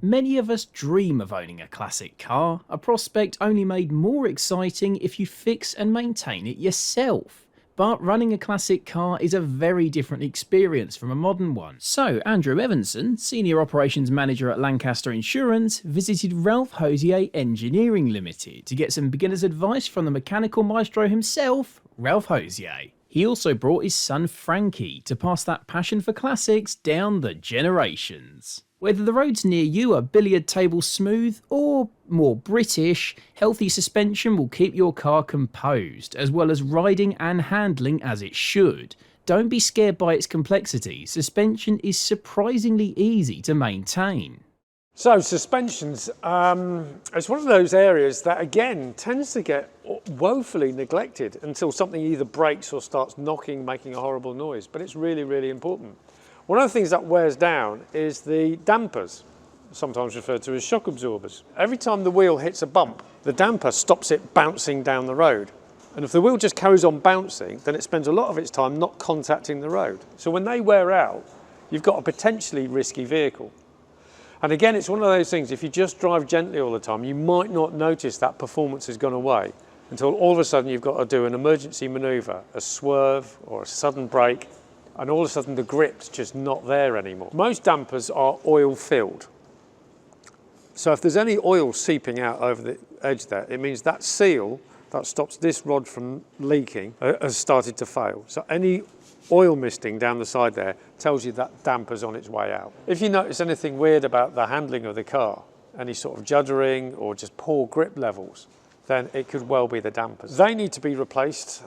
Many of us dream of owning a classic car, a prospect only made more exciting if you fix and maintain it yourself. But running a classic car is a very different experience from a modern one. So Andrew Evanson, Senior Operations Manager at Lancaster Insurance, visited Ralph Hosier Engineering Limited to get some beginner's advice from the mechanical maestro himself, Ralph Hosier. He also brought his son Frankie to pass that passion for classics down the generations. Whether the roads near you are billiard table smooth or more British, healthy suspension will keep your car composed, as well as riding and handling as it should. Don't be scared by its complexity, suspension is surprisingly easy to maintain. So suspensions, it's one of those areas that again tends to get woefully neglected until something either breaks or starts knocking, making a horrible noise, but it's really, really important. One of the things that wears down is the dampers, sometimes referred to as shock absorbers. Every time the wheel hits a bump, the damper stops it bouncing down the road. And if the wheel just carries on bouncing, then it spends a lot of its time not contacting the road. So when they wear out, you've got a potentially risky vehicle. And again, it's one of those things, if you just drive gently all the time, you might not notice that performance has gone away until all of a sudden you've got to do an emergency maneuver, a swerve or a sudden brake, and all of a sudden the grip's just not there anymore. Most dampers are oil filled. So if there's any oil seeping out over the edge there, it means that seal that stops this rod from leaking has started to fail. So any oil misting down the side there tells you that damper's on its way out. If you notice anything weird about the handling of the car, any sort of juddering or just poor grip levels, then it could well be the dampers. They need to be replaced,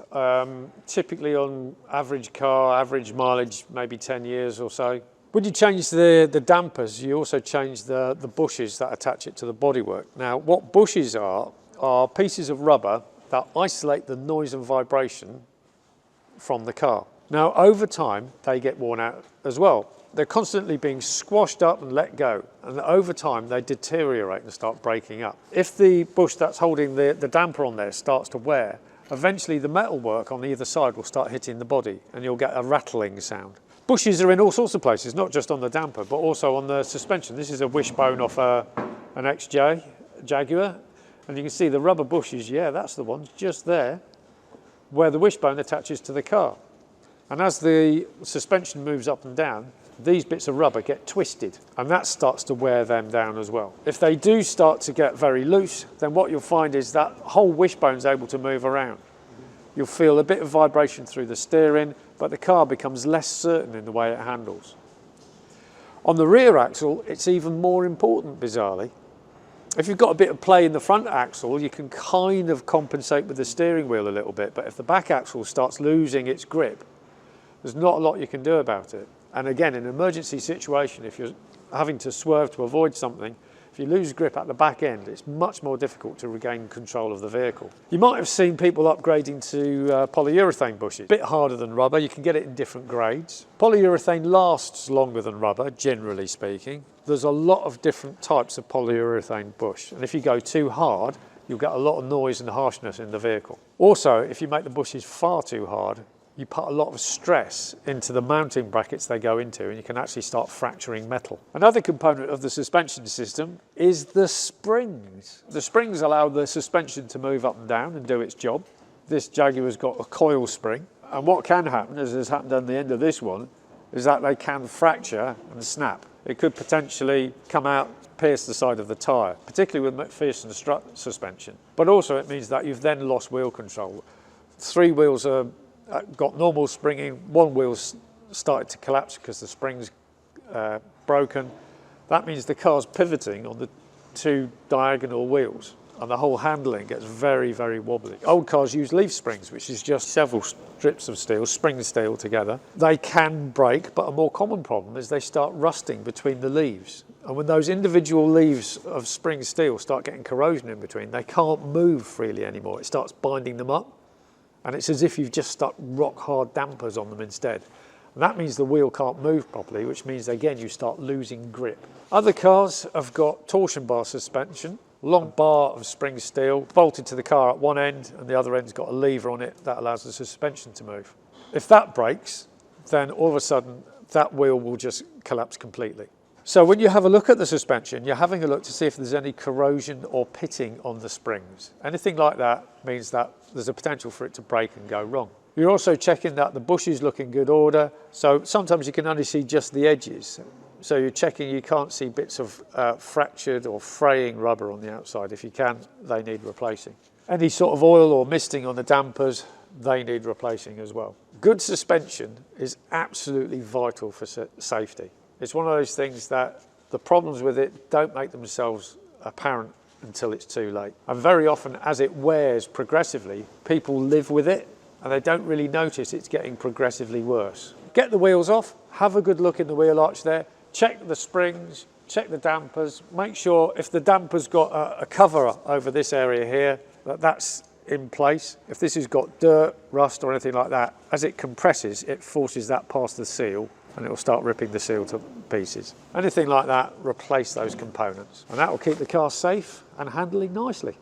typically on average car, average mileage, maybe 10 years or so. When you change the dampers, you also change the bushes that attach it to the bodywork. Now, what bushes are pieces of rubber that isolate the noise and vibration from the car. Now, over time, they get worn out as well. They're constantly being squashed up and let go, and over time they deteriorate and start breaking up. If the bush that's holding the damper on there starts to wear, eventually the metalwork on either side will start hitting the body and you'll get a rattling sound. Bushes are in all sorts of places, not just on the damper, but also on the suspension. This is a wishbone off an XJ Jaguar, and you can see the rubber bushes, yeah, that's the ones just there, where the wishbone attaches to the car. And as the suspension moves up and down, these bits of rubber get twisted, and that starts to wear them down as well. If they do start to get very loose, then what you'll find is that whole wishbone's able to move around. You'll feel a bit of vibration through the steering, but the car becomes less certain in the way it handles. On the rear axle, it's even more important, bizarrely. If you've got a bit of play in the front axle, you can kind of compensate with the steering wheel a little bit, but if the back axle starts losing its grip, there's not a lot you can do about it. And again, in an emergency situation, if you're having to swerve to avoid something, if you lose grip at the back end, it's much more difficult to regain control of the vehicle. You might have seen people upgrading to polyurethane bushes. A bit harder than rubber, you can get it in different grades. Polyurethane lasts longer than rubber, generally speaking. There's a lot of different types of polyurethane bush, and if you go too hard, you'll get a lot of noise and harshness in the vehicle. Also, if you make the bushes far too hard, you put a lot of stress into the mounting brackets they go into, and you can actually start fracturing metal. Another component of the suspension system is the springs. The springs allow the suspension to move up and down and do its job. This Jaguar's got a coil spring, and what can happen, as has happened on the end of this one, is that they can fracture and snap. It could potentially come out, pierce the side of the tyre, particularly with McPherson strut suspension. But also it means that you've then lost wheel control. 3 wheels are got normal springing, 1 wheel's started to collapse because the spring's broken. That means the car's pivoting on the 2 diagonal wheels, and the whole handling gets very, very wobbly. Old cars use leaf springs, which is just several strips of steel, spring steel together. They can break, but a more common problem is they start rusting between the leaves. And when those individual leaves of spring steel start getting corrosion in between, they can't move freely anymore. It starts binding them up. And it's as if you've just stuck rock hard dampers on them instead. And that means the wheel can't move properly, which means again you start losing grip. Other cars have got torsion bar suspension, long bar of spring steel bolted to the car at one end, and the other end's got a lever on it that allows the suspension to move. If that breaks, then all of a sudden that wheel will just collapse completely. So when you have a look at the suspension, you're having a look to see if there's any corrosion or pitting on the springs. Anything like that means that there's a potential for it to break and go wrong. You're also checking that the bushes look in good order. So sometimes you can only see just the edges. So you're checking you can't see bits of fractured or fraying rubber on the outside. If you can, they need replacing. Any sort of oil or misting on the dampers, they need replacing as well. Good suspension is absolutely vital for safety. It's one of those things that the problems with it don't make themselves apparent until it's too late. And very often, as it wears progressively, people live with it and they don't really notice it's getting progressively worse. Get the wheels off, have a good look in the wheel arch there, check the springs, check the dampers, make sure if the damper's got a cover over this area here, that's in place. If this has got dirt, rust or anything like that, as it compresses, it forces that past the seal and it will start ripping the seal to pieces. Anything like that, replace those components. And that will keep the car safe and handling nicely.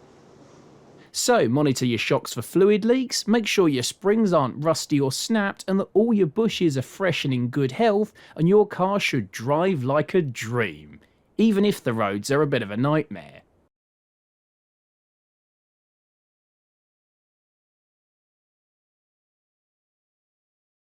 So monitor your shocks for fluid leaks, make sure your springs aren't rusty or snapped and that all your bushes are fresh and in good health, and your car should drive like a dream, even if the roads are a bit of a nightmare.